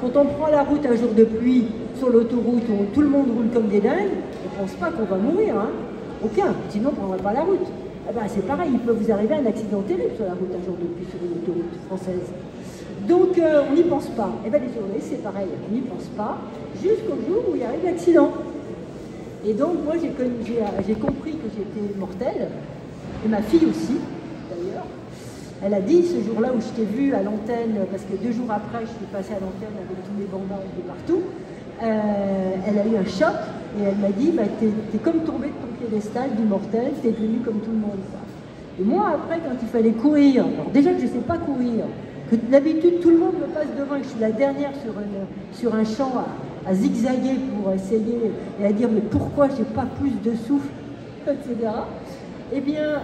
Quand on prend la route un jour de pluie sur l'autoroute où tout le monde roule comme des dingues, on ne pense pas qu'on va mourir, hein. Aucun, sinon on ne prendrait pas la route. Eh ben, c'est pareil, il peut vous arriver un accident terrible sur la route un jour de pluie sur une autoroute française. Donc on n'y pense pas. Et bien les journalistes c'est pareil, on n'y pense pas jusqu'au jour où il arrive l'accident. Et donc moi j'ai compris que j'étais mortelle, et ma fille aussi d'ailleurs. Elle a dit ce jour-là où je t'ai vu à l'antenne, parce que 2 jours après je suis passée à l'antenne avec tous les bandages de partout, elle a eu un choc et elle m'a dit bah, t'es comme tombée de ton piédestal du mortel, t'es devenue comme tout le monde. Quoi. Et moi après quand il fallait courir, alors déjà que je ne sais pas courir, que d'habitude tout le monde me passe devant et que je suis la dernière sur un champ à zigzaguer pour essayer et à dire mais pourquoi j'ai pas plus de souffle, etc. Eh bien,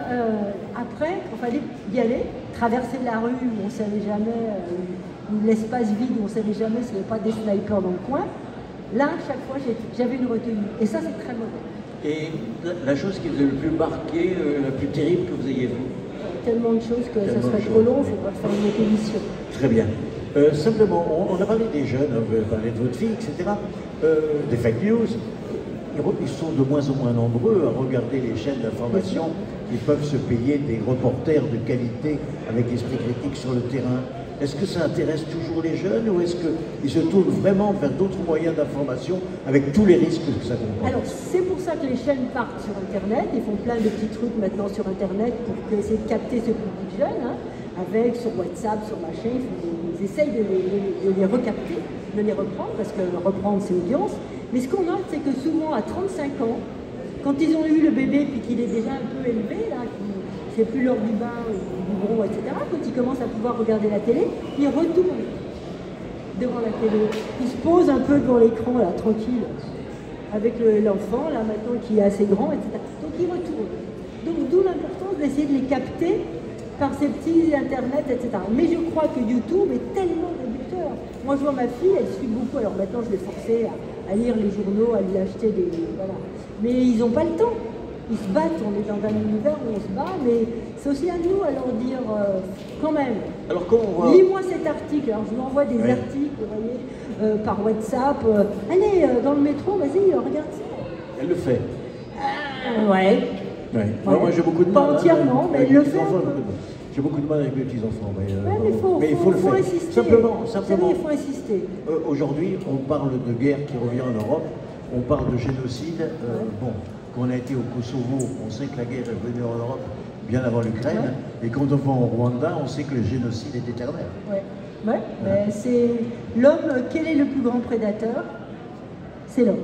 après, il fallait y aller, traverser la rue où on ne savait jamais, l'espace vide où on ne savait jamais s'il n'y avait pas des snipers dans le coin. Là, chaque fois, j'avais une retenue. Et ça, c'est très mauvais. Et la chose qui vous a le plus marqué, la plus terrible que vous ayez vue? Tellement de choses que ça serait trop long, il faudra faire une autre émission. Très bien. Simplement, on a parlé des jeunes, on a parlé de votre fille, etc. Des fake news. Ils sont de moins en moins nombreux à regarder les chaînes d'information. Ils peuvent se payer des reporters de qualité avec l'esprit critique sur le terrain. Est-ce que ça intéresse toujours les jeunes ou est-ce qu'ils se tournent vraiment vers d'autres moyens d'information avec tous les risques que ça comporte? Alors c'est pour ça que les chaînes partent sur Internet. Ils font plein de petits trucs maintenant sur Internet pour essayer de capter ce public jeune. Hein, avec sur WhatsApp, sur machin, ils essayent de les recapter, de les reprendre, parce que reprendre c'est audience. Mais ce qu'on note, c'est que souvent à 35 ans, quand ils ont eu le bébé puis qu'il est déjà un peu élevé, là, c'est plus l'heure du bain, du biberon, etc., quand ils commencent à pouvoir regarder la télé, ils retournent devant la télé. Ils se posent un peu devant l'écran, là, tranquille, avec l'enfant, là, maintenant, qui est assez grand, etc. Donc ils retournent. Donc d'où l'importance d'essayer de les capter par ces petits internet, etc. Mais je crois que YouTube est tellement réducteur. Moi, je vois ma fille, elle suit beaucoup, alors maintenant, je l'ai forcée à lire les journaux, à lui acheter des... Voilà. Mais ils n'ont pas le temps. Ils se battent, on est dans un univers où on se bat, mais c'est aussi à nous à leur dire, quand même, alors, on voit... lis-moi cet article. Alors je vous envoie des articles, vous voyez, par WhatsApp. Allez, dans le métro, vas-y, regarde ça. Elle le fait. Ouais. Moi, j'ai beaucoup de mal. Pas entièrement, mais elle le fait. J'ai beaucoup de mal avec mes petits-enfants. Mais il faut insister. Simplement, il faut insister. Aujourd'hui, on parle de guerre qui revient en Europe, on parle de génocide. Bon, quand on a été au Kosovo, on sait que la guerre est venue en Europe bien avant l'Ukraine, et quand on va au Rwanda, on sait que le génocide est éternel. Mais c'est l'homme, quel est le plus grand prédateur? C'est l'homme.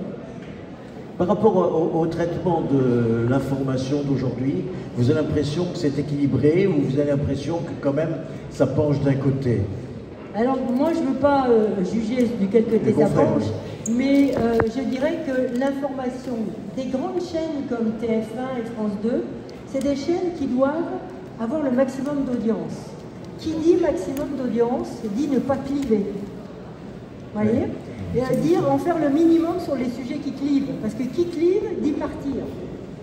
Par rapport au traitement de l'information d'aujourd'hui, vous avez l'impression que c'est équilibré ou vous avez l'impression que quand même ça penche d'un côté? Alors moi je ne veux pas juger du quel côté ça penche, mais je dirais que l'information des grandes chaînes comme TF1 et France 2, c'est des chaînes qui doivent avoir le maximum d'audience. Qui dit maximum d'audience dit ne pas cliver. Vous voyez? Et à dire en faire le minimum sur les sujets qui clivent. Parce que qui clive dit partir.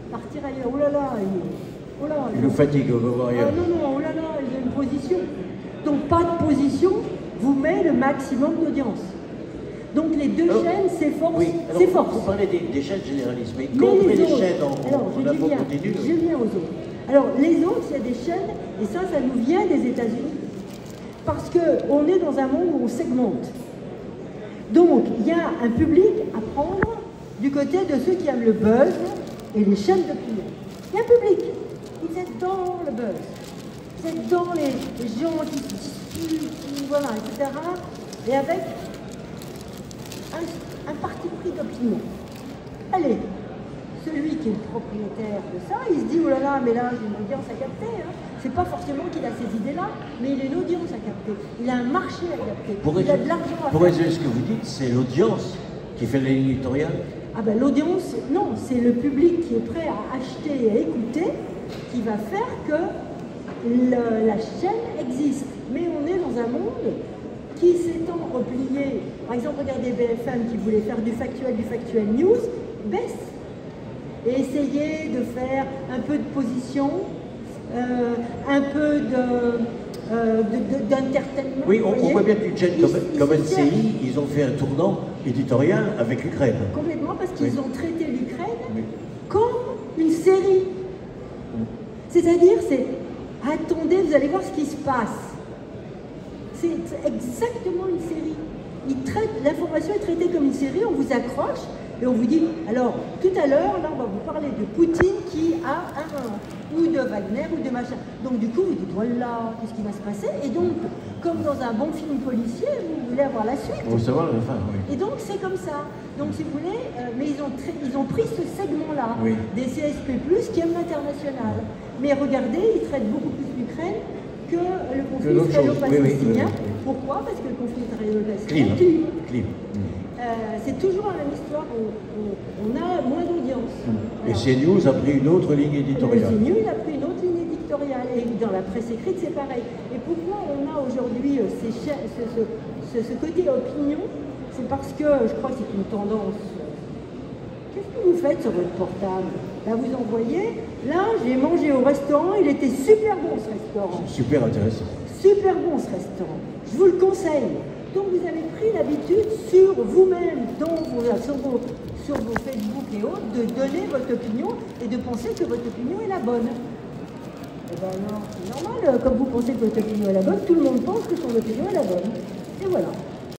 Partir ailleurs. Oh là là, il nous fatigue, on va voir ailleurs. Non, oh là là, il y a une position. Donc pas de position vous met le maximum d'audience. Donc les deux chaînes s'efforcent. Oui, vous parlez des chaînes généralistes, mais quand on met les chaînes en info continue. Je viens aux autres. Alors les autres, il y a des chaînes, et ça nous vient des États-Unis. Parce qu'on est dans un monde où on segmente. Donc, il y a un public à prendre du côté de ceux qui aiment le buzz et les chaînes d'opinion. Il y a un public. Vous êtes dans le buzz. Vous êtes dans les gens qui discutent, voilà, etc. Et avec un parti pris d'opinion. Allez, celui qui est le propriétaire de ça, il se dit, oh là là, mais là, j'ai une audience à capter. Hein. C'est pas forcément qu'il a ces idées-là, mais il a une audience à capter. Il a un marché à capter. Il a de l'argent à capter. Pour résumer ce que vous dites, c'est l'audience qui fait la ligne éditoriale? Ah ben l'audience, non, c'est le public qui est prêt à acheter et à écouter qui va faire que la chaîne existe. Mais on est dans un monde qui s'étant replié. Par exemple, regardez BFM qui voulait faire du factuel news, baisse. Et essayer de faire un peu de position, un peu d'entertainment. Oui, on voit bien qu'une chaîne comme ils se NCI, ils ont fait un tournant éditorial avec l'Ukraine. Complètement, parce qu'ils Oui. ont traité l'Ukraine Oui. comme une série. C'est-à-dire, c'est attendez, vous allez voir ce qui se passe. C'est exactement une série. L'information est traitée comme une série, on vous accroche et on vous dit, alors tout à l'heure, là on va vous parler de Poutine qui a ou de Wagner ou de machin. Donc du coup vous dites, voilà, qu'est-ce qui va se passer? Et donc, comme dans un bon film policier, vous voulez avoir la suite. Pour savoir la fin, oui. Et donc c'est comme ça. Donc si vous voulez, mais ils ont pris ce segment-là, Oui. des CSP+, qui aiment l'international. Mais regardez, ils traitent beaucoup plus l'Ukraine que le conflit l'autre chose. israélo-palestinien. Oui, oui, oui. Pourquoi? Parce que le conflit israélo-palestinien Clive. c'est toujours la même histoire, on a moins d'audience. Et CNews a pris une autre ligne Le éditoriale. CNews, il a pris une autre ligne éditoriale. Et dans la presse écrite, c'est pareil. Et pourquoi on a aujourd'hui ce côté opinion? C'est parce que, je crois que c'est une tendance. Qu'est-ce que vous faites sur votre portable? Là, vous envoyez. Là, j'ai mangé au restaurant, il était super bon ce restaurant. Super intéressant. Super bon ce restaurant. Je vous le conseille. Donc vous avez pris l'habitude sur vous-même, sur vos Facebook et autres, de donner votre opinion et de penser que votre opinion est la bonne. Eh bien non, c'est normal, comme vous pensez que votre opinion est la bonne, tout le monde pense que son opinion est la bonne. Et voilà.